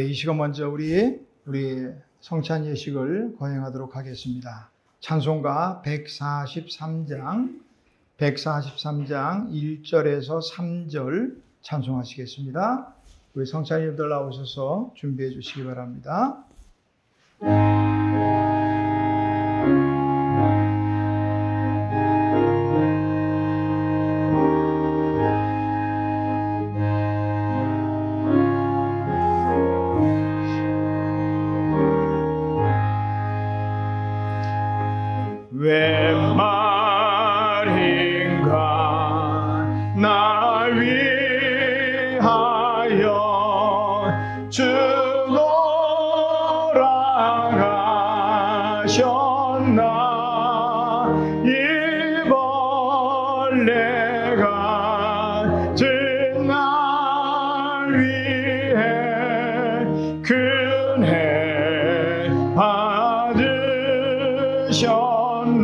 이 시간 먼저 우리 성찬 예식을 거행하도록 하겠습니다. 찬송가 143장 1절에서 3절 찬송하시겠습니다. 우리 성찬이들 나오셔서 준비해 주시기 바랍니다. 웬 말인가 나 위하여 주 돌아가셨나 이 벌레가 날 위해 큰해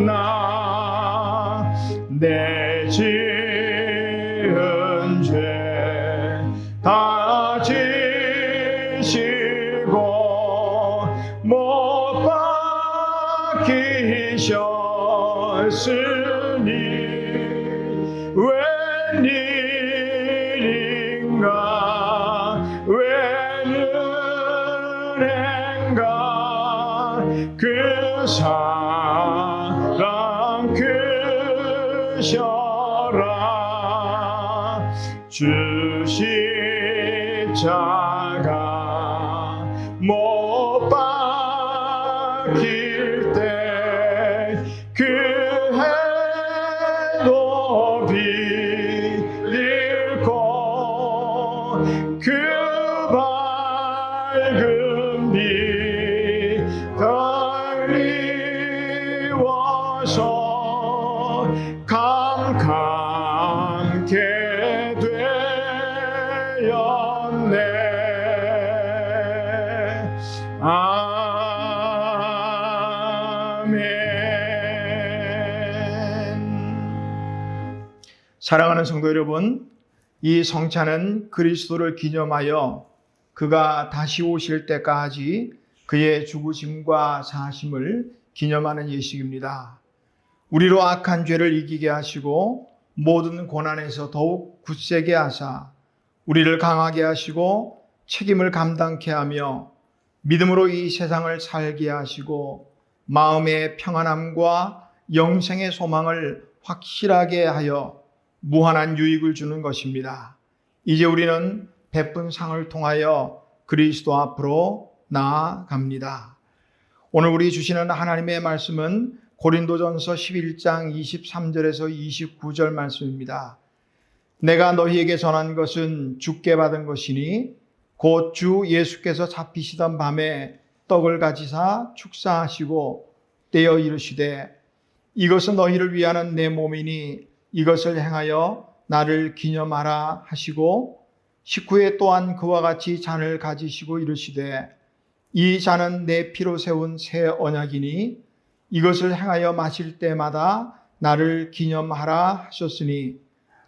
받으셨나 내 지은 죄 다 지시고 못 박히셨으니 웬일인가 웬은행가 그 사랑 크셔라 주 십자가 못 박힐 때 그 해도 비리고 그 밝은 빛 달리워서 감감케 되었네. 아멘. 사랑하는 성도 여러분, 이 성찬은 그리스도를 기념하여 그가 다시 오실 때까지 그의 죽으심과 사심을 기념하는 예식입니다. 우리로 악한 죄를 이기게 하시고 모든 고난에서 더욱 굳세게 하사 우리를 강하게 하시고 책임을 감당케 하며 믿음으로 이 세상을 살게 하시고 마음의 평안함과 영생의 소망을 확실하게 하여 무한한 유익을 주는 것입니다. 이제 우리는 베푼 상을 통하여 그리스도 앞으로 나아갑니다. 오늘 우리 주시는 하나님의 말씀은 고린도전서 11장 23절에서 29절 말씀입니다. 내가 너희에게 전한 것은 주께 받은 것이니 곧 주 예수께서 잡히시던 밤에 떡을 가지사 축사하시고 떼어 이르시되 이것은 너희를 위하는 내 몸이니 이것을 행하여 나를 기념하라 하시고 식후에 또한 그와 같이 잔을 가지시고 이르시되 이 잔은 내 피로 세운 새 언약이니 이것을 행하여 마실 때마다 나를 기념하라 하셨으니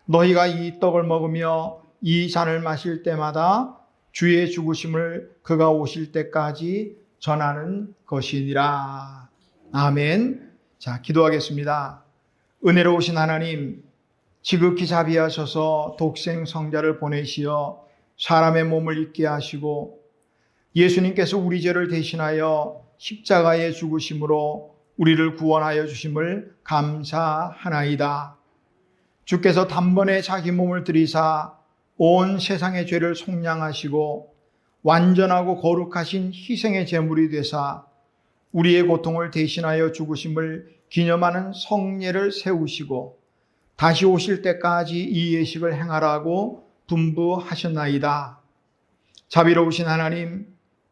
너희가 이 떡을 먹으며 이 잔을 마실 때마다 주의 죽으심을 그가 오실 때까지 전하는 것이니라. 아멘. 자, 기도하겠습니다. 은혜로우신 하나님, 지극히 자비하셔서 독생 성자를 보내시어 사람의 몸을 입게 하시고 예수님께서 우리 죄를 대신하여 십자가에 죽으심으로 우리를 구원하여 주심을 감사하나이다. 주께서 단번에 자기 몸을 들이사 온 세상의 죄를 속량하시고 완전하고 거룩하신 희생의 제물이 되사 우리의 고통을 대신하여 죽으심을 기념하는 성례를 세우시고 다시 오실 때까지 이 예식을 행하라고 분부하셨나이다. 자비로우신 하나님,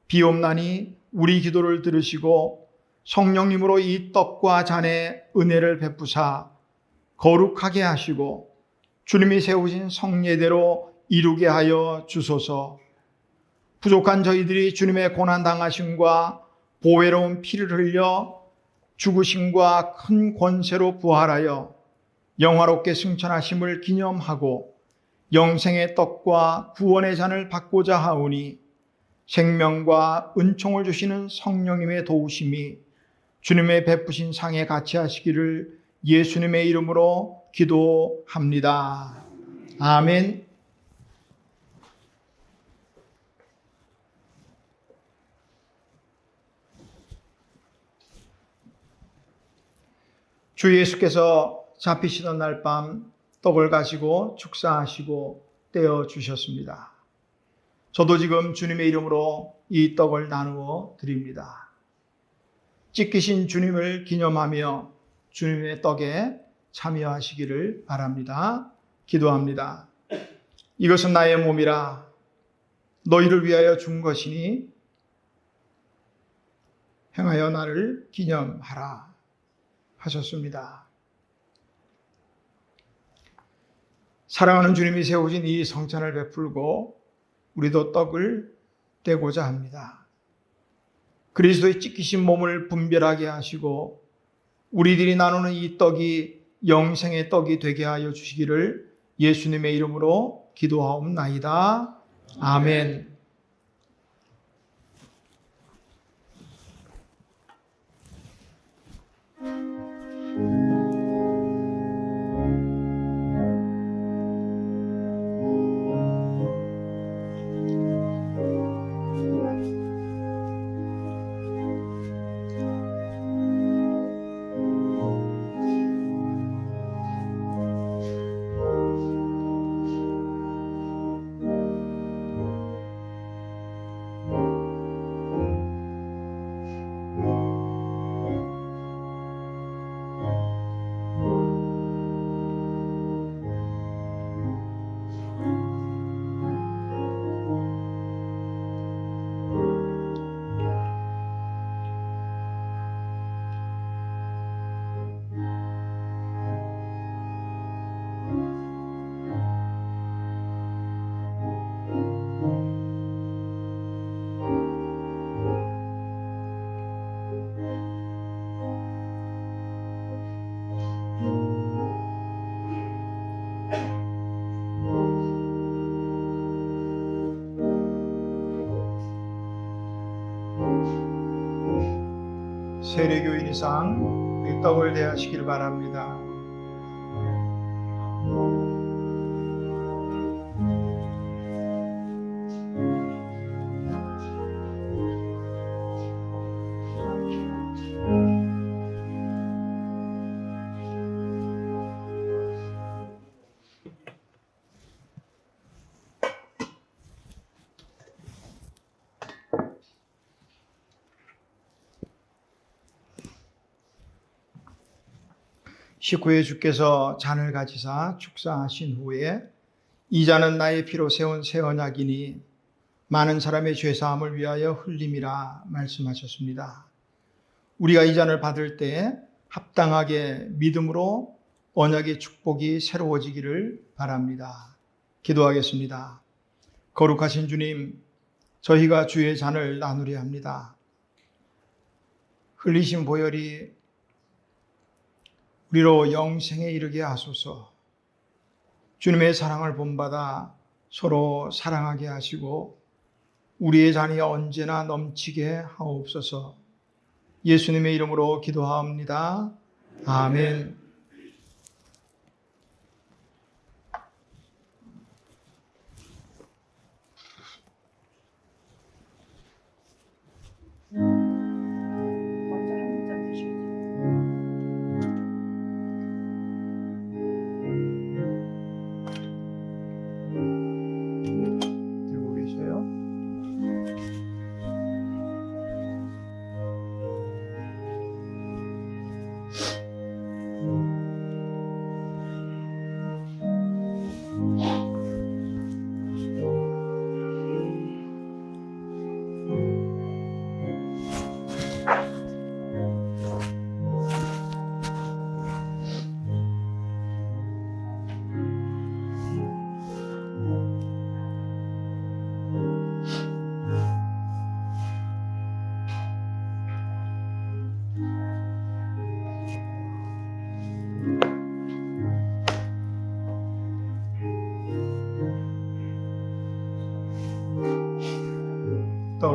비옵나니 우리 기도를 들으시고 성령님으로 이 떡과 잔의 은혜를 베푸사 거룩하게 하시고 주님이 세우신 성례대로 이루게 하여 주소서. 부족한 저희들이 주님의 고난당하심과 보배로운 피를 흘려 죽으심과 큰 권세로 부활하여 영화롭게 승천하심을 기념하고 영생의 떡과 구원의 잔을 받고자 하오니 생명과 은총을 주시는 성령님의 도우심이 주님의 베푸신 상에 같이 하시기를 예수님의 이름으로 기도합니다. 아멘. 주 예수께서 잡히시던 날 밤 떡을 가지고 축사하시고 떼어 주셨습니다. 저도 지금 주님의 이름으로 이 떡을 나누어 드립니다. 찢기신 주님을 기념하며 주님의 떡에 참여하시기를 바랍니다. 기도합니다. 이것은 나의 몸이라 너희를 위하여 준 것이니 행하여 나를 기념하라 하셨습니다. 사랑하는 주님이 세우신 이 성찬을 베풀고 우리도 떡을 떼고자 합니다. 그리스도의 찢기신 몸을 분별하게 하시고 우리들이 나누는 이 떡이 영생의 떡이 되게 하여 주시기를 예수님의 이름으로 기도하옵나이다. 아멘. 세례교인 이상 이 떡을 대하시길 바랍니다. 식후에 주께서 잔을 가지사 축사하신 후에 이 잔은 나의 피로 세운 새 언약이니 많은 사람의 죄사함을 위하여 흘림이라 말씀하셨습니다. 우리가 이 잔을 받을 때 합당하게 믿음으로 언약의 축복이 새로워지기를 바랍니다. 기도하겠습니다. 거룩하신 주님, 저희가 주의 잔을 나누려 합니다. 흘리신 보혈이 우리로 영생에 이르게 하소서. 주님의 사랑을 본받아 서로 사랑하게 하시고 우리의 잔이 언제나 넘치게 하옵소서. 예수님의 이름으로 기도하옵니다. 아멘.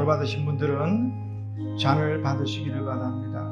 선물 받으신 분들은 잔을 받으시기를 바랍니다.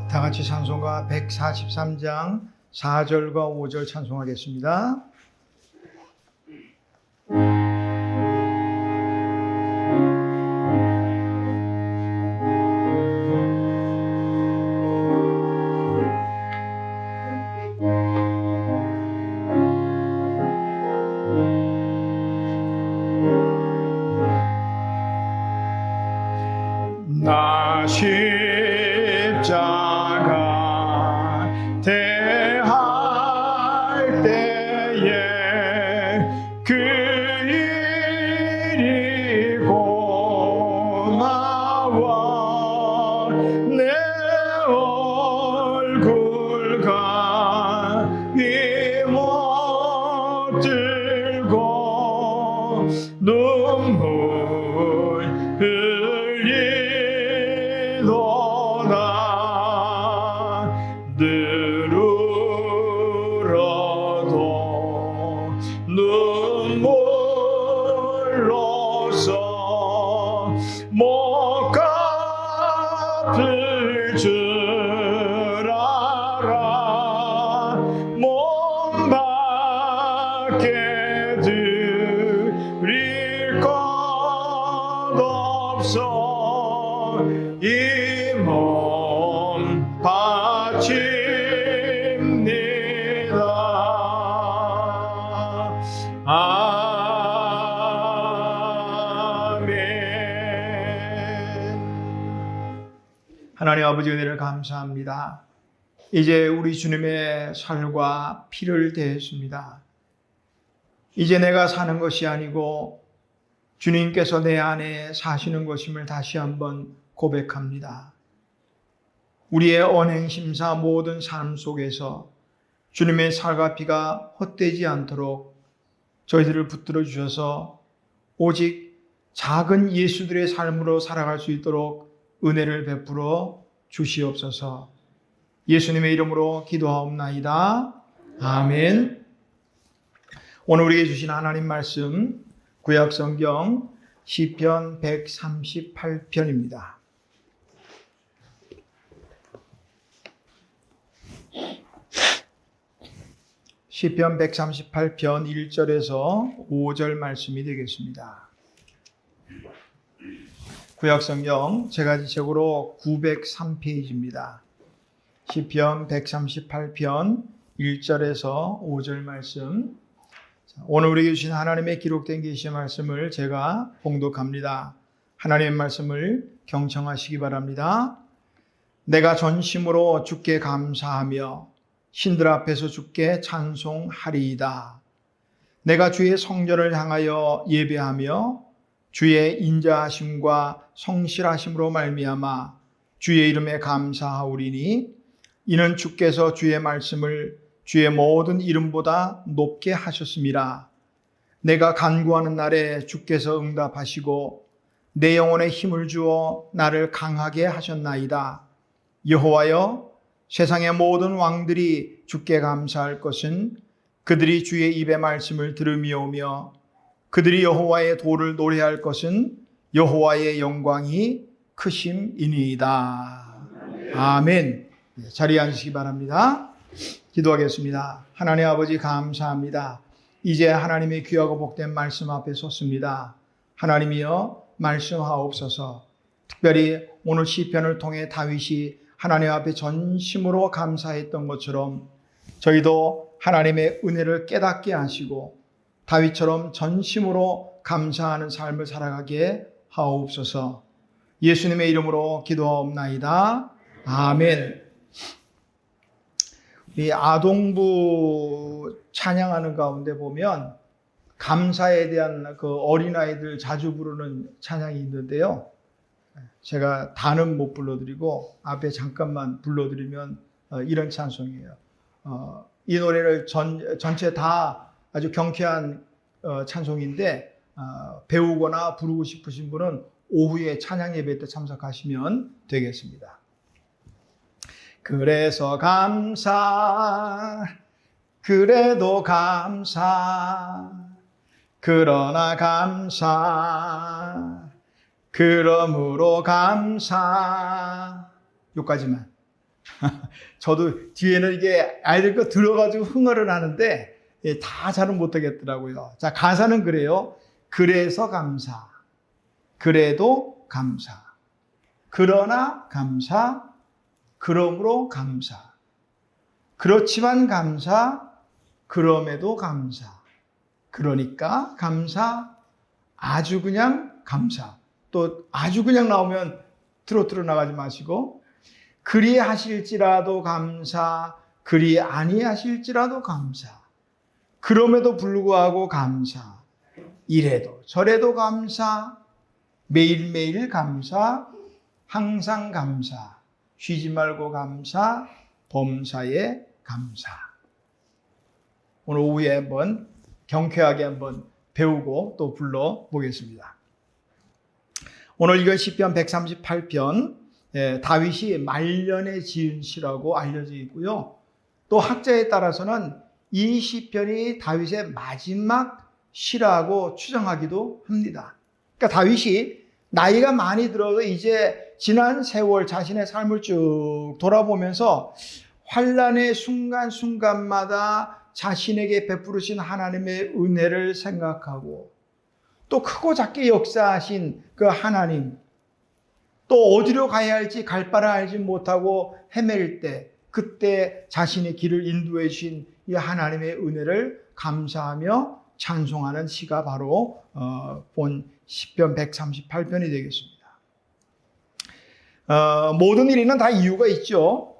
다 같이 찬송가 143장 4절과 5절 찬송하겠습니다. 나 십자가 대할 때에 그 일이고 나와 내 얼굴과 이 못 들고 눈물 흘리도다 늘 울어도 눈물로서 못 갚을 줄 알아 몸 밖에 드릴 것 없어 이 몸 바칩니다. 아멘. 하나님 아버지 은혜를 감사합니다. 이제 우리 주님의 살과 피를 대했습니다. 이제 내가 사는 것이 아니고 주님께서 내 안에 사시는 것임을 다시 한번 고백합니다. 우리의 언행심사 모든 삶 속에서 주님의 살과 피가 헛되지 않도록 저희들을 붙들어 주셔서 오직 작은 예수들의 삶으로 살아갈 수 있도록 은혜를 베풀어 주시옵소서. 예수님의 이름으로 기도하옵나이다. 아멘. 오늘 우리에게 주신 하나님 말씀 구약성경 시편 138편입니다. 시편 138편 1절에서 5절 말씀이 되겠습니다. 구약성경 제가지책으로 903페이지입니다. 시편 138편 1절에서 5절 말씀. 오늘 우리에게 주신 하나님의 기록된 계시의 말씀을 제가 봉독합니다. 하나님의 말씀을 경청하시기 바랍니다. 내가 전심으로 주께 감사하며 신들 앞에서 주께 찬송하리이다. 내가 주의 성전을 향하여 예배하며 주의 인자하심과 성실하심으로 말미암아 주의 이름에 감사하오리니 이는 주께서 주의 말씀을 주의 모든 이름보다 높게 하셨음이라. 내가 간구하는 날에 주께서 응답하시고 내 영혼에 힘을 주어 나를 강하게 하셨나이다. 여호와여, 세상의 모든 왕들이 주께 감사할 것은 그들이 주의 입의 말씀을 들으며오며 그들이 여호와의 도를 노래할 것은 여호와의 영광이 크심이니이다. 아멘. 자리에 앉으시기 바랍니다. 기도하겠습니다. 하나님 아버지 감사합니다. 이제 하나님의 귀하고 복된 말씀 앞에 섰습니다. 하나님이여 말씀하옵소서. 특별히 오늘 시편을 통해 다윗이 하나님 앞에 전심으로 감사했던 것처럼 저희도 하나님의 은혜를 깨닫게 하시고 다윗처럼 전심으로 감사하는 삶을 살아가게 하옵소서. 예수님의 이름으로 기도하옵나이다. 아멘. 이 아동부 찬양하는 가운데 보면 감사에 대한 그 어린아이들 자주 부르는 찬양이 있는데요. 제가 다는 못 불러드리고 앞에 잠깐만 불러드리면 이런 찬송이에요. 이 노래를 전체 다 아주 경쾌한 찬송인데 배우거나 부르고 싶으신 분은 오후에 찬양 예배 때 참석하시면 되겠습니다. 그래서 감사, 그래도 감사, 그러나 감사, 그러므로 감사. 여기까지만. 저도 뒤에는 이게 아이들 거 들어가지고 흥얼을 하는데 다 잘은 못하겠더라고요. 자, 가사는 그래요. 그래서 감사, 그래도 감사, 그러나 감사, 그러므로 감사, 그렇지만 감사, 그럼에도 감사, 그러니까 감사, 아주 그냥 감사. 또 아주 그냥 나오면 트로트로 나가지 마시고 그리 하실지라도 감사, 그리 아니하실지라도 감사, 그럼에도 불구하고 감사, 이래도 저래도 감사, 매일매일 감사, 항상 감사, 쉬지 말고 감사, 범사에 감사. 오늘 오후에 한번 경쾌하게 한번 배우고 또 불러보겠습니다. 오늘 읽은 시편 138편 다윗이 말년에 지은 시라고 알려져 있고요. 또 학자에 따라서는 이 시편이 다윗의 마지막 시라고 추정하기도 합니다. 그러니까 다윗이 나이가 많이 들어서 이제 지난 세월 자신의 삶을 쭉 돌아보면서 환난의 순간순간마다 자신에게 베푸르신 하나님의 은혜를 생각하고 또 크고 작게 역사하신 그 하나님, 또 어디로 가야 할지 갈 바를 알지 못하고 헤맬 때 그때 자신의 길을 인도해 주신 이 하나님의 은혜를 감사하며 찬송하는 시가 바로 본 시편 138편이 되겠습니다. 모든 일에는 다 이유가 있죠.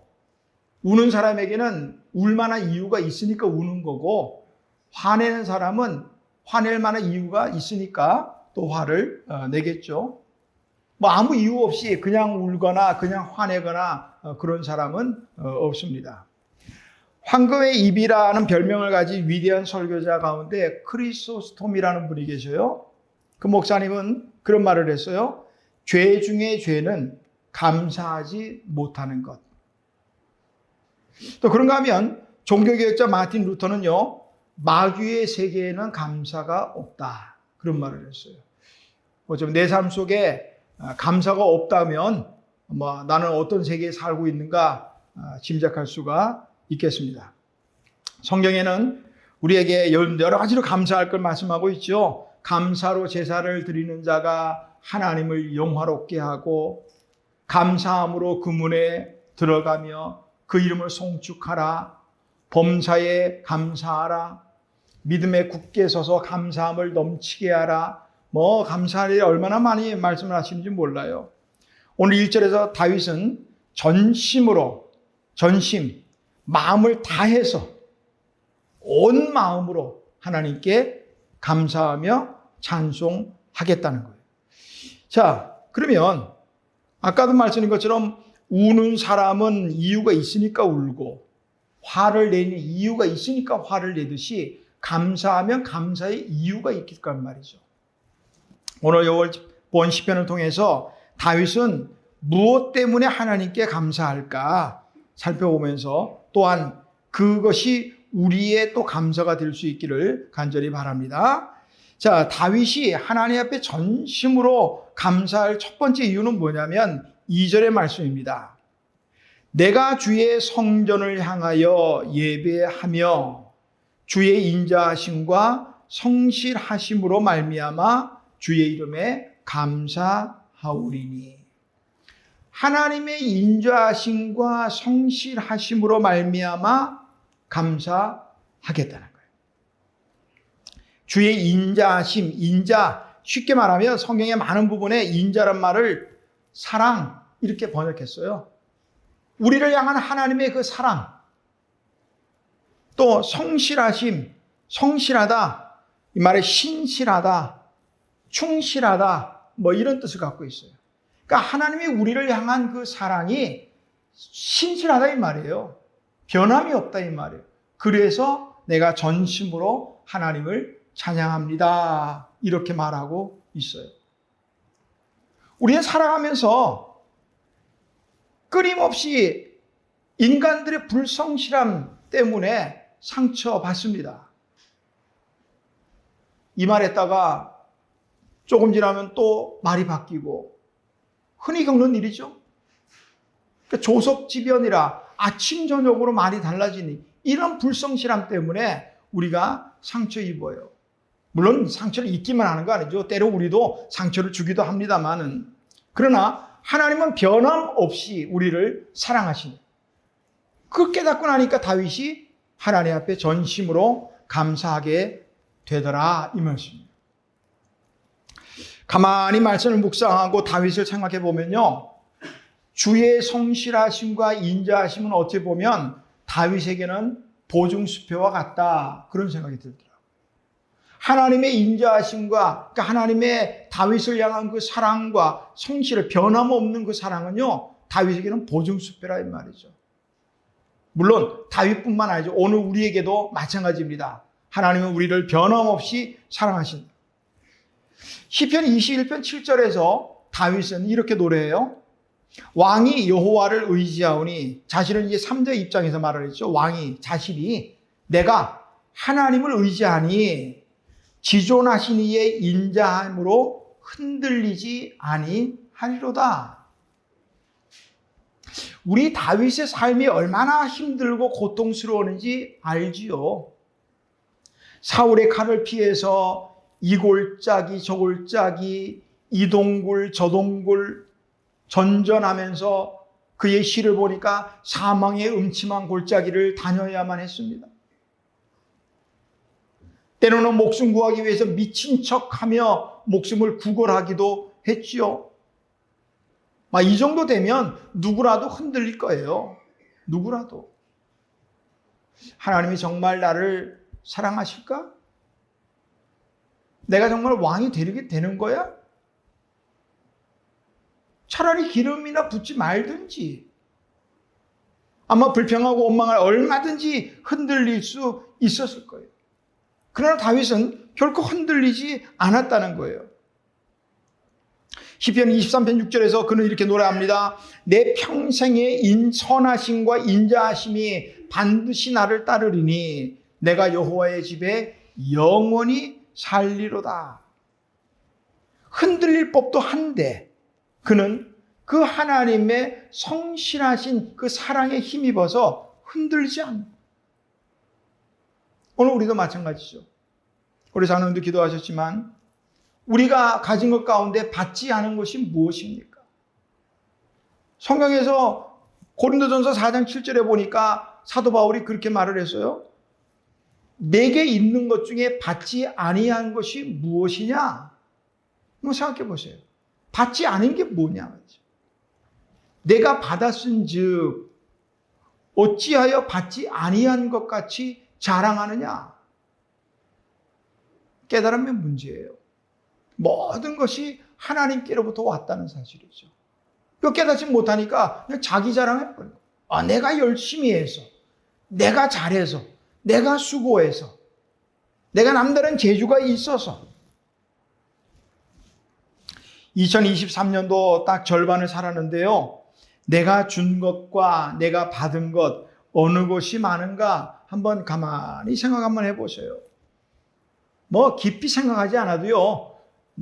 우는 사람에게는 울 만한 이유가 있으니까 우는 거고 화내는 사람은 화낼 만한 이유가 있으니까 또 화를 내겠죠. 뭐 아무 이유 없이 그냥 울거나 그냥 화내거나 그런 사람은 없습니다. 황금의 입이라는 별명을 가진 위대한 설교자 가운데 크리소스톰이라는 분이 계셔요. 그 목사님은 그런 말을 했어요. 죄 중에 죄는 감사하지 못하는 것. 또 그런가 하면 종교개혁자 마틴 루터는요. 마귀의 세계에는 감사가 없다. 그런 말을 했어요. 어쩌면 내 삶 속에 감사가 없다면 나는 어떤 세계에 살고 있는가 짐작할 수가 있겠습니다. 성경에는 우리에게 여러 가지로 감사할 걸 말씀하고 있죠. 감사로 제사를 드리는 자가 하나님을 영화롭게 하고 감사함으로 그 문에 들어가며 그 이름을 송축하라. 범사에 감사하라. 믿음에 굳게 서서 감사함을 넘치게 하라. 감사할 일이 얼마나 많이 말씀을 하시는지 몰라요. 오늘 1절에서 다윗은 전심, 마음을 다해서 온 마음으로 하나님께 감사하며 찬송하겠다는 거예요. 자, 그러면 아까도 말씀드린 것처럼 우는 사람은 이유가 있으니까 울고 화를 내는 이유가 있으니까 화를 내듯이 감사하면 감사의 이유가 있을 거란 말이죠. 오늘 본 시편을 통해서 다윗은 무엇 때문에 하나님께 감사할까 살펴보면서 또한 그것이 우리의 또 감사가 될 수 있기를 간절히 바랍니다. 자, 다윗이 하나님 앞에 전심으로 감사할 첫 번째 이유는 뭐냐면 2절의 말씀입니다. 내가 주의 성전을 향하여 예배하며 주의 인자하심과 성실하심으로 말미암아 주의 이름에 감사하오리니. 하나님의 인자하심과 성실하심으로 말미암아 감사하겠다는 거예요. 주의 인자하심, 인자, 쉽게 말하면 성경의 많은 부분에 인자란 말을 사랑 이렇게 번역했어요. 우리를 향한 하나님의 그 사랑, 또 성실하심, 성실하다, 이 말에 신실하다, 충실하다, 뭐 이런 뜻을 갖고 있어요. 그러니까 하나님이 우리를 향한 그 사랑이 신실하다 이 말이에요. 변함이 없다 이 말이에요. 그래서 내가 전심으로 하나님을 찬양합니다. 이렇게 말하고 있어요. 우리는 살아가면서 끊임없이 인간들의 불성실함 때문에 상처받습니다. 이 말했다가 조금 지나면 또 말이 바뀌고 흔히 겪는 일이죠. 그러니까 조석지변이라 아침 저녁으로 말이 달라지니 이런 불성실함 때문에 우리가 상처 입어요. 물론 상처를 입기만 하는 거 아니죠. 때로 우리도 상처를 주기도 합니다만은. 그러나 하나님은 변함없이 우리를 사랑하시는. 그걸 깨닫고 나니까 다윗이 하나님 앞에 전심으로 감사하게 되더라 이 말씀입니다. 가만히 말씀을 묵상하고 다윗을 생각해 보면요. 주의 성실하심과 인자하심은 어찌 보면 다윗에게는 보증수표와 같다. 그런 생각이 들더라고요. 하나님의 인자하심과 그러니까 하나님의 다윗을 향한 그 사랑과 성실의 변함없는 그 사랑은요. 다윗에게는 보증수표라 이 말이죠. 물론 다윗뿐만 아니죠. 오늘 우리에게도 마찬가지입니다. 하나님은 우리를 변함없이 사랑하신다. 시편 21편 7절에서 다윗은 이렇게 노래해요. 왕이 여호와를 의지하오니 자신은 이제 3대 입장에서 말을 했죠. 왕이 자신이 내가 하나님을 의지하니 지존하신 이의 인자함으로 흔들리지 아니하리로다. 우리 다윗의 삶이 얼마나 힘들고 고통스러웠는지 알지요. 사울의 칼을 피해서 이 골짜기 저 골짜기 이 동굴 저 동굴 전전하면서 그의 시를 보니까 사망의 음침한 골짜기를 다녀야만 했습니다. 때로는 목숨 구하기 위해서 미친 척하며 목숨을 구걸하기도 했지요. 이 정도 되면 누구라도 흔들릴 거예요. 누구라도. 하나님이 정말 나를 사랑하실까? 내가 정말 왕이 되게 되는 거야? 차라리 기름이나 붓지 말든지. 아마 불평하고 원망할 얼마든지 흔들릴 수 있었을 거예요. 그러나 다윗은 결코 흔들리지 않았다는 거예요. 시편 23편 6절에서 그는 이렇게 노래합니다. 내 평생의 선하심과 인자하심이 반드시 나를 따르리니 내가 여호와의 집에 영원히 살리로다. 흔들릴 법도 한데 그는 그 하나님의 성실하신 그 사랑에 힘입어서 흔들리지 않는 거예요. 오늘 우리도 마찬가지죠. 우리 장로님도 기도하셨지만 우리가 가진 것 가운데 받지 않은 것이 무엇입니까? 성경에서 고린도전서 4장 7절에 보니까 사도 바울이 그렇게 말을 했어요. 내게 있는 것 중에 받지 아니한 것이 무엇이냐? 한번 생각해 보세요. 받지 않은 게 뭐냐? 내가 받았은즉 어찌하여 받지 아니한 것 같이 자랑하느냐? 깨달으면 문제예요. 모든 것이 하나님께로부터 왔다는 사실이죠. 그 깨닫지 못하니까 그냥 자기 자랑해버려요. 내가 열심히 해서, 내가 잘해서, 내가 수고해서, 내가 남다른 재주가 있어서. 2023년도 딱 절반을 살았는데요. 내가 준 것과 내가 받은 것 어느 것이 많은가 한번 가만히 생각 한번 해보세요. 뭐 깊이 생각하지 않아도요,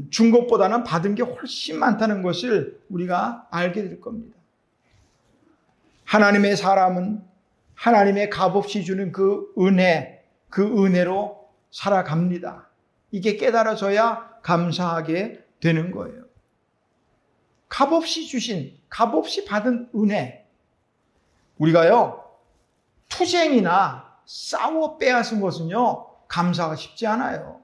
준 것보다는 받은 게 훨씬 많다는 것을 우리가 알게 될 겁니다. 하나님의 사람은 하나님의 값없이 주는 그 은혜로 살아갑니다. 이게 깨달아져야 감사하게 되는 거예요. 값없이 주신, 값없이 받은 은혜. 우리가요, 투쟁이나 싸워 빼앗은 것은요, 감사가 쉽지 않아요.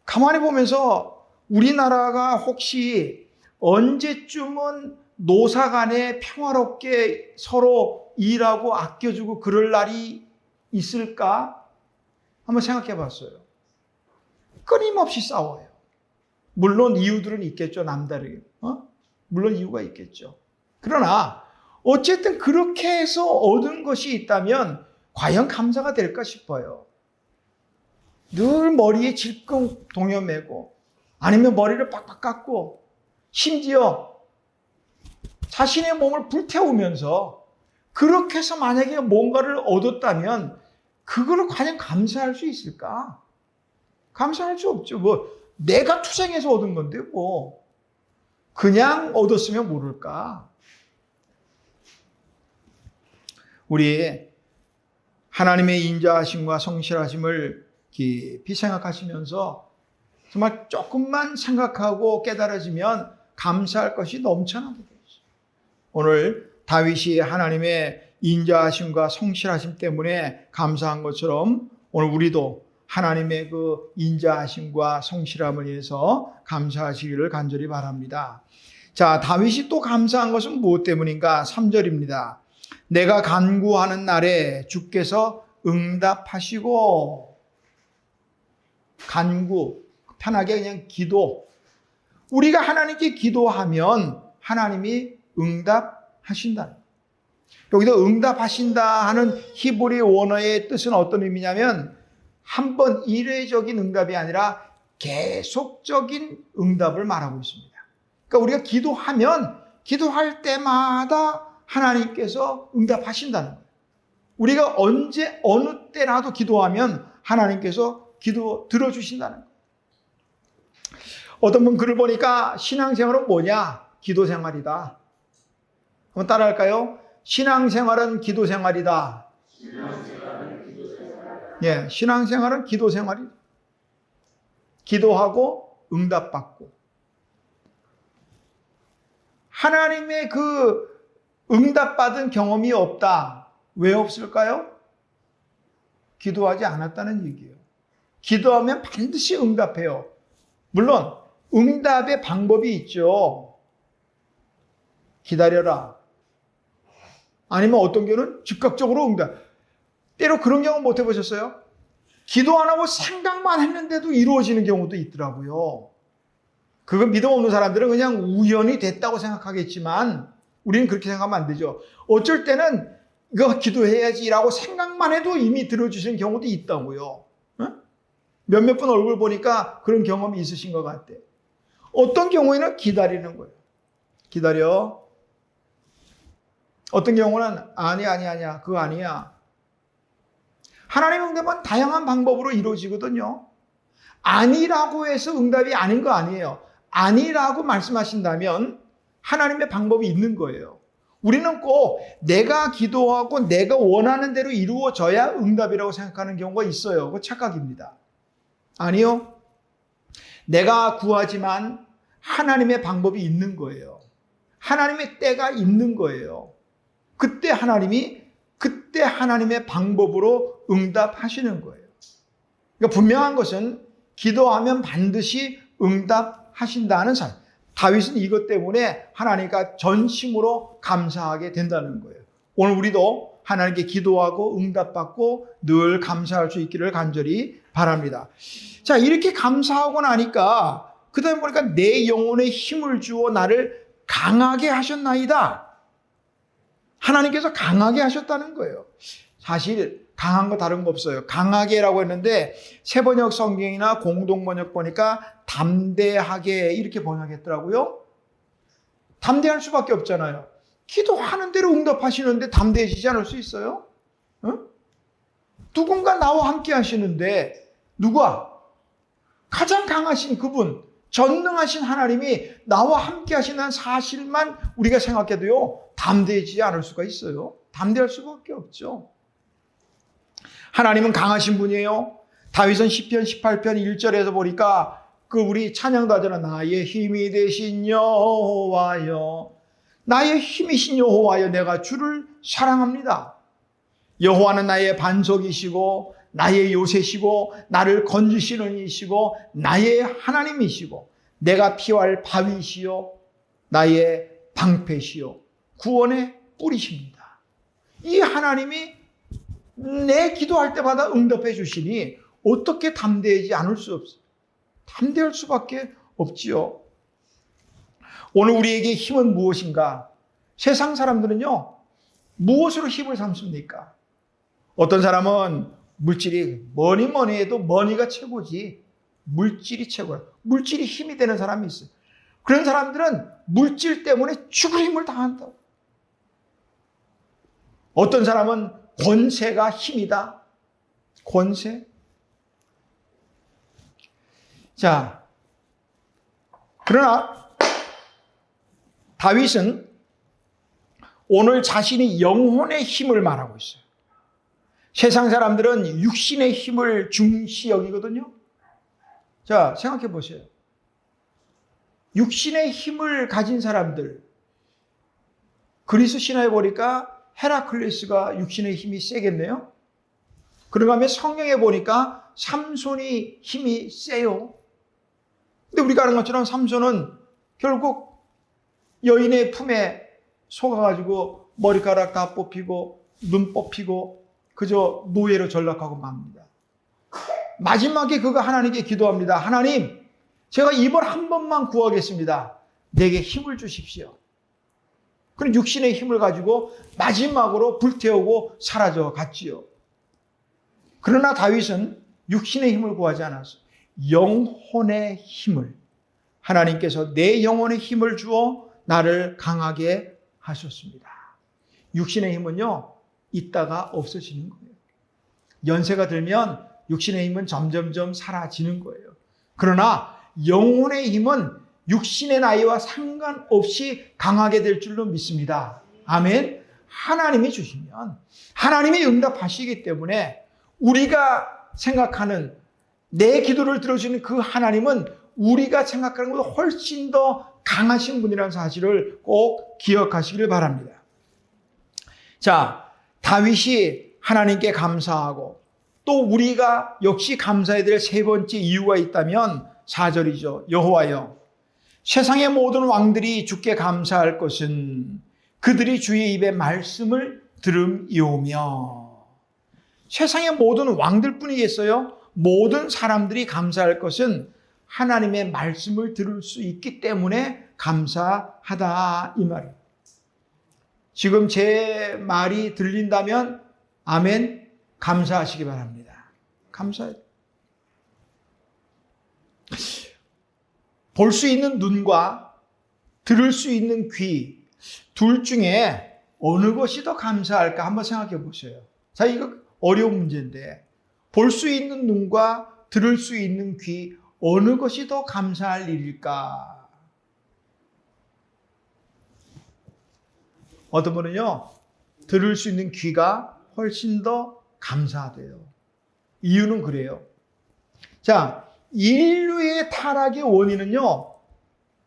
가만히 보면서 우리나라가 혹시 언제쯤은 노사 간에 평화롭게 서로 일하고 아껴주고 그럴 날이 있을까? 한번 생각해 봤어요. 끊임없이 싸워요. 물론 이유들은 있겠죠, 남다르게. 물론 이유가 있겠죠. 그러나 어쨌든 그렇게 해서 얻은 것이 있다면 과연 감사가 될까 싶어요. 늘 머리에 질끈 동여매고 아니면 머리를 빡빡 깎고 심지어 자신의 몸을 불태우면서 그렇게 해서 만약에 뭔가를 얻었다면 그거를 과연 감사할 수 있을까? 감사할 수 없죠. 뭐 내가 투쟁해서 얻은 건데 뭐 그냥 얻었으면 모를까? 우리 하나님의 인자하심과 성실하심을 깊이 생각하시면서 정말 조금만 생각하고 깨달아지면 감사할 것이 넘쳐나게 되죠. 오늘 다윗이 하나님의 인자하심과 성실하심 때문에 감사한 것처럼 오늘 우리도 하나님의 그 인자하심과 성실함을 위해서 감사하시기를 간절히 바랍니다. 자, 다윗이 또 감사한 것은 무엇 때문인가? 3절입니다. 내가 간구하는 날에 주께서 응답하시고, 간구, 편하게 그냥 기도. 우리가 하나님께 기도하면 하나님이 응답하신다. 여기서 응답하신다 하는 히브리 원어의 뜻은 어떤 의미냐면 한번 일회적인 응답이 아니라 계속적인 응답을 말하고 있습니다. 그러니까 우리가 기도하면 기도할 때마다 하나님께서 응답하신다는 거예요. 우리가 언제 어느 때라도 기도하면 하나님께서 기도 들어주신다는 거예요. 어떤 분 글을 보니까 신앙생활은 뭐냐? 기도생활이다. 한번 따라할까요? 신앙생활은 기도생활이다. 예, 신앙생활은 기도생활이다. 기도하고 응답받고. 하나님의 그 응답받은 경험이 없다. 왜 없을까요? 기도하지 않았다는 얘기예요. 기도하면 반드시 응답해요. 물론 응답의 방법이 있죠. 기다려라. 아니면 어떤 경우는 즉각적으로 응답. 때로 그런 경우 못 해보셨어요? 기도 안 하고 생각만 했는데도 이루어지는 경우도 있더라고요. 그거 믿음 없는 사람들은 그냥 우연히 됐다고 생각하겠지만 우리는 그렇게 생각하면 안 되죠. 어쩔 때는 이거 기도해야지라고 생각만 해도 이미 들어주시는 경우도 있다고요. 몇몇 분 얼굴 보니까 그런 경험이 있으신 것 같아. 어떤 경우에는 기다리는 거예요. 기다려. 어떤 경우는 아니야. 그거 아니야. 하나님 응답은 다양한 방법으로 이루어지거든요. 아니라고 해서 응답이 아닌 거 아니에요. 아니라고 말씀하신다면 하나님의 방법이 있는 거예요. 우리는 꼭 내가 기도하고 내가 원하는 대로 이루어져야 응답이라고 생각하는 경우가 있어요. 그거 착각입니다. 아니요. 내가 구하지만 하나님의 방법이 있는 거예요. 하나님의 때가 있는 거예요. 그때 하나님의 방법으로 응답하시는 거예요. 그러니까 분명한 것은 기도하면 반드시 응답하신다는 사실. 다윗은 이것 때문에 하나님과 전심으로 감사하게 된다는 거예요. 오늘 우리도 하나님께 기도하고 응답받고 늘 감사할 수 있기를 간절히 바랍니다. 자, 이렇게 감사하고 나니까 그 다음에 보니까 내 영혼에 힘을 주어 나를 강하게 하셨나이다. 하나님께서 강하게 하셨다는 거예요. 사실 강한 거 다른 거 없어요. 강하게라고 했는데 새번역 성경이나 공동번역 보니까 담대하게 이렇게 번역했더라고요. 담대할 수밖에 없잖아요. 기도하는 대로 응답하시는데 담대해지지 않을 수 있어요? 어? 누군가 나와 함께 하시는데 누가? 가장 강하신 그분, 전능하신 하나님이 나와 함께 하시는 사실만 우리가 생각해도요, 담대해지지 않을 수가 있어요. 담대할 수밖에 없죠. 하나님은 강하신 분이에요. 다윗은 시편 18편 1절에서 보니까 우리 찬양도 하잖아. 나의 힘이 되신 여호와여, 나의 힘이신 여호와여, 내가 주를 사랑합니다. 여호와는 나의 반석이시고 나의 요새시고 나를 건지시는 이시고 나의 하나님이시고 내가 피할 바위시요 나의 방패시요 구원의 뿌리십니다. 이 하나님이 내 기도할 때마다 응답해 주시니 어떻게 담대하지 않을 수 없어요. 담대할 수밖에 없지요. 오늘 우리에게 힘은 무엇인가? 세상 사람들은요, 무엇으로 힘을 삼습니까? 어떤 사람은 물질이 뭐니 해도 머니가 최고지, 물질이 최고야. 물질이 힘이 되는 사람이 있어요. 그런 사람들은 물질 때문에 죽을 힘을 다한다. 어떤 사람은 권세가 힘이다. 권세. 자, 그러나 다윗은 오늘 자신이 영혼의 힘을 말하고 있어요. 세상 사람들은 육신의 힘을 중시 여기거든요. 자, 생각해 보세요. 육신의 힘을 가진 사람들, 그리스 신화에 보니까 헤라클레스가 육신의 힘이 세겠네요. 그런가 하면 성경에 보니까 삼손이 힘이 세요. 근데 우리가 아는 것처럼 삼손은 결국 여인의 품에 속아가지고 머리카락 다 뽑히고 눈 뽑히고 그저 노예로 전락하고 맙니다. 마지막에 그가 하나님께 기도합니다. 하나님, 제가 이번 한 번만 구하겠습니다. 내게 힘을 주십시오. 그럼 육신의 힘을 가지고 마지막으로 불태우고 사라져 갔지요. 그러나 다윗은 육신의 힘을 구하지 않았어요. 영혼의 힘을, 하나님께서 내 영혼의 힘을 주어 나를 강하게 하셨습니다. 육신의 힘은요, 있다가 없어지는 거예요. 연세가 들면 육신의 힘은 점점점 사라지는 거예요. 그러나 영혼의 힘은 육신의 나이와 상관없이 강하게 될 줄로 믿습니다. 아멘. 하나님이 주시면 하나님이 응답하시기 때문에 우리가 생각하는 내 기도를 들어주는 그 하나님은 우리가 생각하는 것보다 훨씬 더 강하신 분이라는 사실을 꼭 기억하시기를 바랍니다. 자, 다윗이 하나님께 감사하고 또 우리가 역시 감사해야 될 세 번째 이유가 있다면 4절이죠. 여호와여, 세상의 모든 왕들이 주께 감사할 것은 그들이 주의 입에 말씀을 들음이오며. 세상의 모든 왕들뿐이겠어요? 모든 사람들이 감사할 것은 하나님의 말씀을 들을 수 있기 때문에 감사하다, 이 말이에요. 지금 제 말이 들린다면 아멘, 감사하시기 바랍니다. 감사해요. 볼 수 있는 눈과 들을 수 있는 귀, 둘 중에 어느 것이 더 감사할까 한번 생각해 보세요. 자, 이거 어려운 문제인데 볼 수 있는 눈과 들을 수 있는 귀, 어느 것이 더 감사할 일일까? 어떤 분은요, 들을 수 있는 귀가 훨씬 더 감사하대요. 이유는 그래요. 자, 인류의 타락의 원인은요,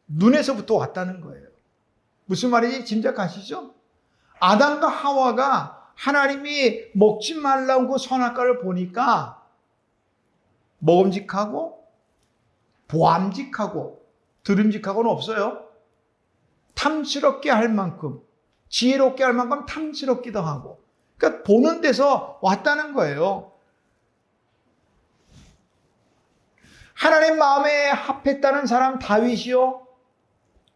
눈에서부터 왔다는 거예요. 무슨 말인지 짐작하시죠? 아담과 하와가 하나님이 먹지 말라고 선악과를 보니까 먹음직하고 보암직하고 들음직하고는 없어요. 탐스럽게 할 만큼, 지혜롭게 할 만큼 탐스럽기도 하고, 그러니까 보는 데서 왔다는 거예요. 하나님 마음에 합했다는 사람 다윗이요,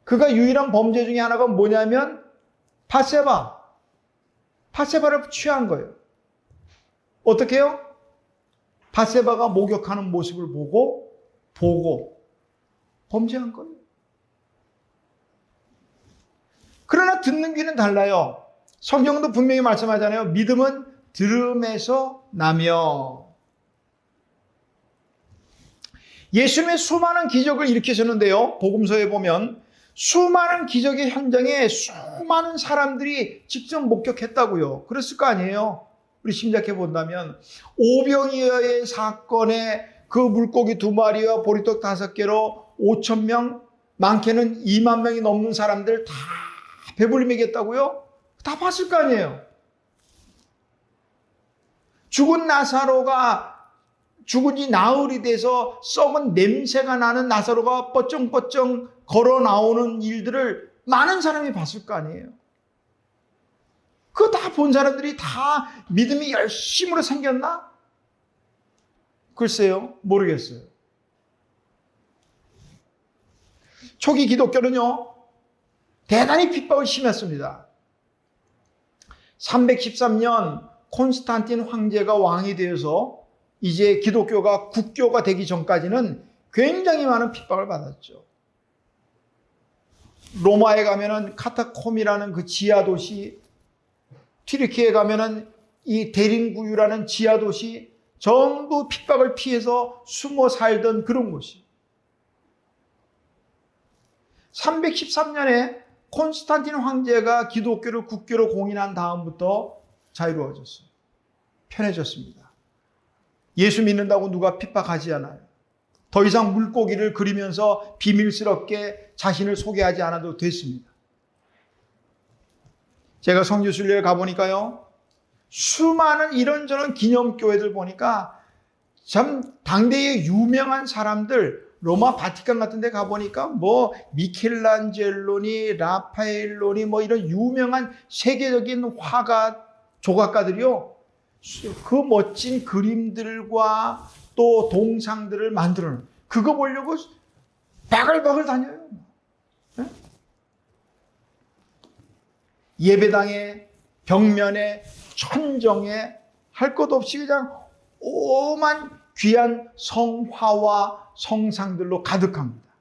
그가 유일한 범죄 중에 하나가 뭐냐면 밧세바를 취한 거예요. 어떻게 해요? 밧세바가 목욕하는 모습을 보고 범죄한 거예요. 그러나 듣는 귀는 달라요. 성경도 분명히 말씀하잖아요. 믿음은 들음에서 나며. 예수님의 수많은 기적을 일으키셨는데요. 복음서에 보면 수많은 기적의 현장에 수많은 사람들이 직접 목격했다고요. 그랬을 거 아니에요. 우리 심작해 본다면 오병이어의 사건에 그 물고기 2마리와 보리떡 5개로 5,000명, 많게는 2만 명이 넘는 사람들 다 배불리 먹였다고요? 다 봤을 거 아니에요. 죽은 나사로가 죽은 지 나흘이 돼서 썩은 냄새가 나는 나사로가 뻗쩡뻗쩡 걸어 나오는 일들을 많은 사람이 봤을 거 아니에요. 그거 다 본 사람들이 다 믿음이 열심으로 생겼나? 글쎄요, 모르겠어요. 초기 기독교는요, 대단히 핍박을 심했습니다. 313년 콘스탄틴 황제가 왕이 되어서 이제 기독교가 국교가 되기 전까지는 굉장히 많은 핍박을 받았죠. 로마에 가면은 카타콤이라는 그 지하도시, 튀르키에 가면은 이 대림구유라는 지하도시, 전부 핍박을 피해서 숨어 살던 그런 곳이. 313년에 콘스탄틴 황제가 기독교를 국교로 공인한 다음부터 자유로워졌어요. 편해졌습니다. 예수 믿는다고 누가 핍박하지 않아요. 더 이상 물고기를 그리면서 비밀스럽게 자신을 소개하지 않아도 됐습니다. 제가 성지순례를 가보니까요, 수많은 이런저런 기념교회들 보니까 참 당대의 유명한 사람들, 로마 바티칸 같은 데 가보니까 뭐 미켈란젤로니, 라파엘로니 뭐 이런 유명한 세계적인 화가, 조각가들이요, 그 멋진 그림들과 또 동상들을 만들어놓은, 그거 보려고 바글바글 다녀요. 예배당에, 벽면에, 천정에 할 것 없이 그냥 오만 귀한 성화와 성상들로 가득합니다.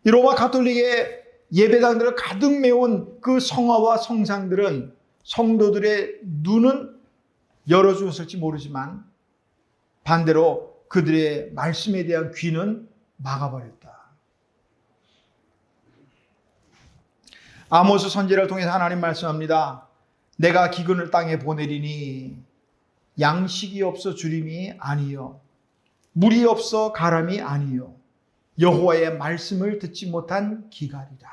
이 로마 가톨릭의 예배당들을 가득 메운 그 성화와 성상들은 성도들의 눈은 열어주었을지 모르지만 반대로 그들의 말씀에 대한 귀는 막아버렸다. 아모스 선지자를 통해서 하나님 말씀합니다. 내가 기근을 땅에 보내리니 양식이 없어 주림이 아니요, 물이 없어 가람이 아니요, 여호와의 말씀을 듣지 못한 기갈이라.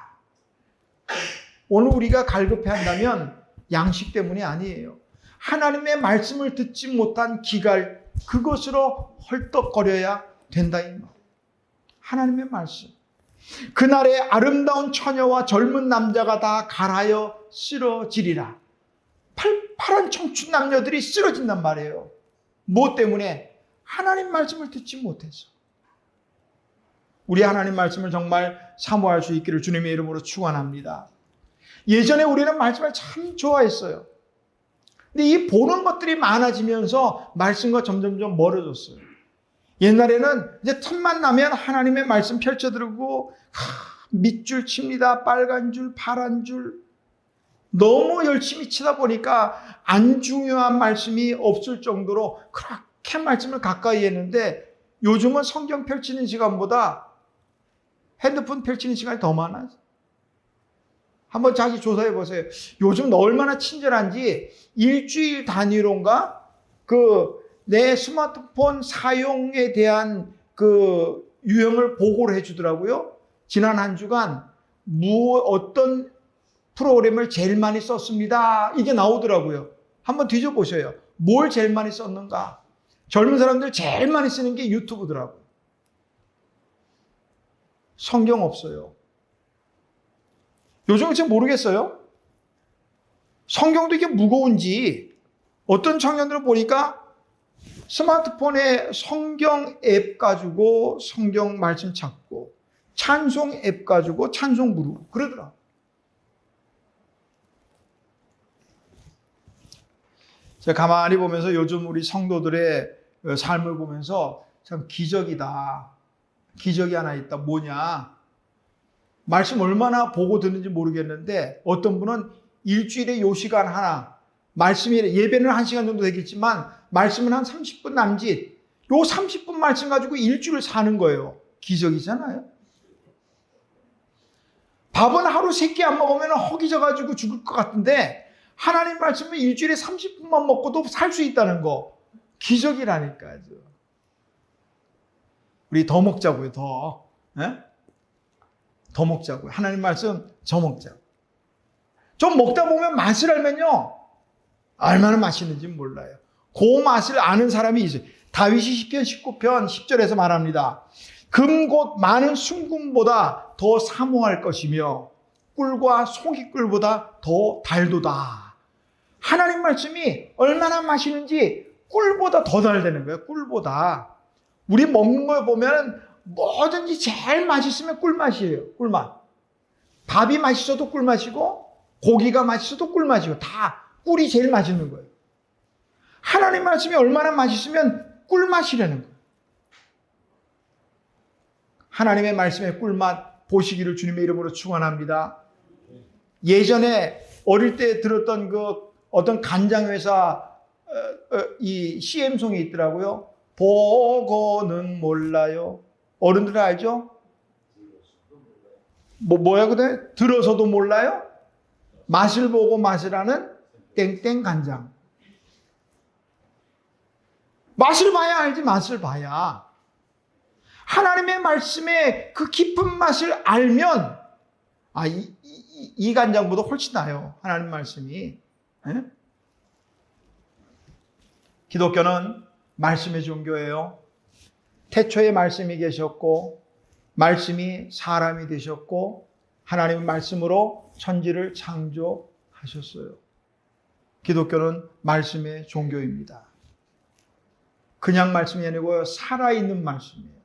오늘 우리가 갈급해한다면 양식 때문이 아니에요. 하나님의 말씀을 듣지 못한 기갈, 그것으로 헐떡거려야 된다 이 말이에요. 하나님의 말씀. 그날에 아름다운 처녀와 젊은 남자가 다 갈아여 쓰러지리라. 팔팔한 청춘 남녀들이 쓰러진단 말이에요. 무엇 때문에? 하나님 말씀을 듣지 못해서. 우리 하나님 말씀을 정말 사모할 수 있기를 주님의 이름으로 축원합니다. 예전에 우리는 말씀을 참 좋아했어요. 근데 이 보는 것들이 많아지면서 말씀과 점점점 멀어졌어요. 옛날에는 이제 틈만 나면 하나님의 말씀 펼쳐들고 밑줄 칩니다. 빨간 줄, 파란 줄. 너무 열심히 치다 보니까 안 중요한 말씀이 없을 정도로 그렇게 말씀을 가까이 했는데 요즘은 성경 펼치는 시간보다 핸드폰 펼치는 시간이 더 많아요. 한번 자기 조사해 보세요. 요즘 너 얼마나 친절한지 일주일 단위로인가 내 스마트폰 사용에 대한 그 유형을 보고를 해주더라고요. 지난 한 주간 어떤 프로그램을 제일 많이 썼습니다. 이게 나오더라고요. 한번 뒤져보셔요. 뭘 제일 많이 썼는가? 젊은 사람들 제일 많이 쓰는 게 유튜브더라고요. 성경 없어요. 요즘은 잘 모르겠어요. 성경도 이게 무거운지 어떤 청년들을 보니까 스마트폰에 성경 앱 가지고 성경 말씀 찾고 찬송 앱 가지고 찬송 부르고 그러더라. 제가 가만히 보면서 요즘 우리 성도들의 삶을 보면서 참 기적이다. 기적이 하나 있다. 뭐냐? 말씀 얼마나 보고 듣는지 모르겠는데 어떤 분은 일주일에 요 시간 하나, 말씀이 예배는 1시간 정도 되겠지만 말씀은 한 30분 남짓. 요 30분 말씀 가지고 일주일 사는 거예요. 기적이잖아요. 밥은 하루 3끼 안 먹으면 허기져가지고 죽을 것 같은데 하나님 말씀은 일주일에 30분만 먹고도 살 수 있다는 거. 기적이라니까요. 우리 더 먹자고요. 더. 예? 더 먹자고요. 하나님 말씀 더 먹자고. 좀 먹다 보면 맛을 알면요. 얼마나 맛있는지 몰라요. 그 맛을 아는 사람이 있어요. 다윗이 시편 19편 10절에서 말합니다. 금 곧 많은 순금보다 더 사모할 것이며 꿀과 송이꿀보다 더 달도다. 하나님 말씀이 얼마나 맛있는지 꿀보다 더 달다는 거예요. 꿀보다. 우리 먹는 걸 보면 뭐든지 제일 맛있으면 꿀맛이에요. 꿀맛. 밥이 맛있어도 꿀맛이고 고기가 맛있어도 꿀맛이고 다 꿀이 제일 맛있는 거예요. 하나님 말씀이 얼마나 맛있으면 꿀맛이라는 거예요. 하나님의 말씀의 꿀맛 보시기를 주님의 이름으로 축원합니다. 예전에 어릴 때 들었던 그 어떤 간장회사 이 CM송이 있더라고요. 보고는 몰라요. 어른들 알죠? 뭐야 그래? 들어서도 몰라요? 맛을 보고 맛을 아는 땡땡 간장. 맛을 봐야 알지, 맛을 봐야. 하나님의 말씀의 그 깊은 맛을 알면 이 간장보다 훨씬 나아요. 하나님 말씀이. 에? 기독교는 말씀의 종교예요. 태초에 말씀이 계셨고 말씀이 사람이 되셨고 하나님의 말씀으로 천지를 창조하셨어요. 기독교는 말씀의 종교입니다. 그냥 말씀이 아니고 살아있는 말씀이에요.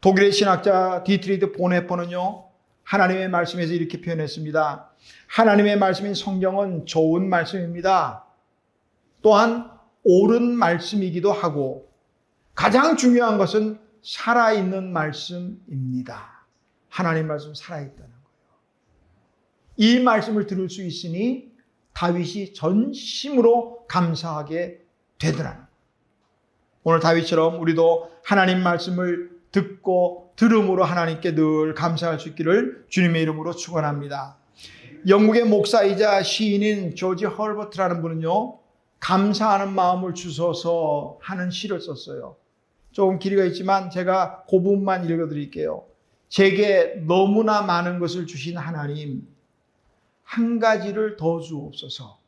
독일의 신학자 디트리드 보네퍼는요, 하나님의 말씀에서 이렇게 표현했습니다. 하나님의 말씀인 성경은 좋은 말씀입니다. 또한 옳은 말씀이기도 하고 가장 중요한 것은 살아있는 말씀입니다. 하나님 말씀 살아있다는 거예요. 이 말씀을 들을 수 있으니 다윗이 전심으로 감사하게 되더라는 거예요. 오늘 다윗처럼 우리도 하나님 말씀을 듣고 들음으로 하나님께 늘 감사할 수 있기를 주님의 이름으로 축원합니다. 영국의 목사이자 시인인 조지 헐버트라는 분은요, 감사하는 마음을 주셔서 하는 시를 썼어요. 조금 길이가 있지만 제가 그 부분만 읽어드릴게요. 제게 너무나 많은 것을 주신 하나님, 한 가지를 더 주옵소서.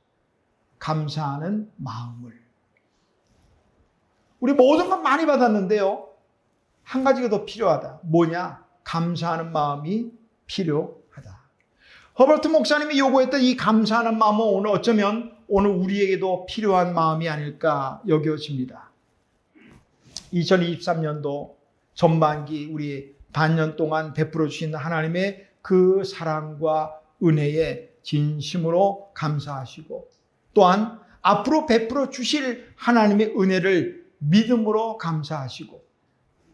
감사하는 마음을. 우리 모든 건 많이 받았는데요, 한 가지가 더 필요하다. 뭐냐? 감사하는 마음이 필요하다. 허버트 목사님이 요구했던 이 감사하는 마음은 오늘 어쩌면 오늘 우리에게도 필요한 마음이 아닐까 여겨집니다. 2023년도 전반기 우리 반년 동안 베풀어 주신 하나님의 그 사랑과 은혜에 진심으로 감사하시고 또한 앞으로 베풀어 주실 하나님의 은혜를 믿음으로 감사하시고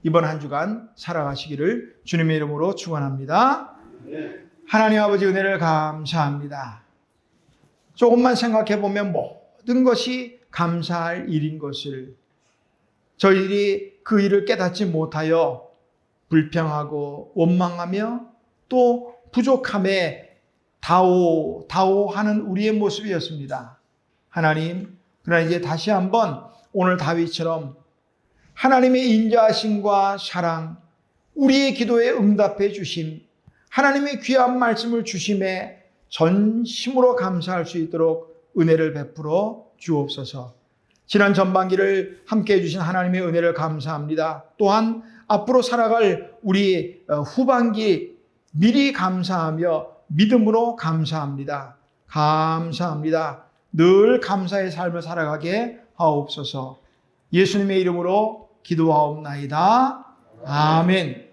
이번 한 주간 살아가시기를 주님의 이름으로 축원합니다. 하나님 아버지 은혜를 감사합니다. 조금만 생각해 보면 모든 것이 감사할 일인 것을 저희들이 그 일을 깨닫지 못하여 불평하고 원망하며 또 부족함에 다오하는 우리의 모습이었습니다. 하나님, 그러나 이제 다시 한번 오늘 다윗처럼 하나님의 인자하심과 사랑, 우리의 기도에 응답해 주심, 하나님의 귀한 말씀을 주심에 전심으로 감사할 수 있도록 은혜를 베풀어 주옵소서. 지난 전반기를 함께해 주신 하나님의 은혜를 감사합니다. 또한 앞으로 살아갈 우리 후반기 미리 감사하며 믿음으로 감사합니다. 감사합니다. 늘 감사의 삶을 살아가게 하옵소서. 예수님의 이름으로 기도하옵나이다. 아멘.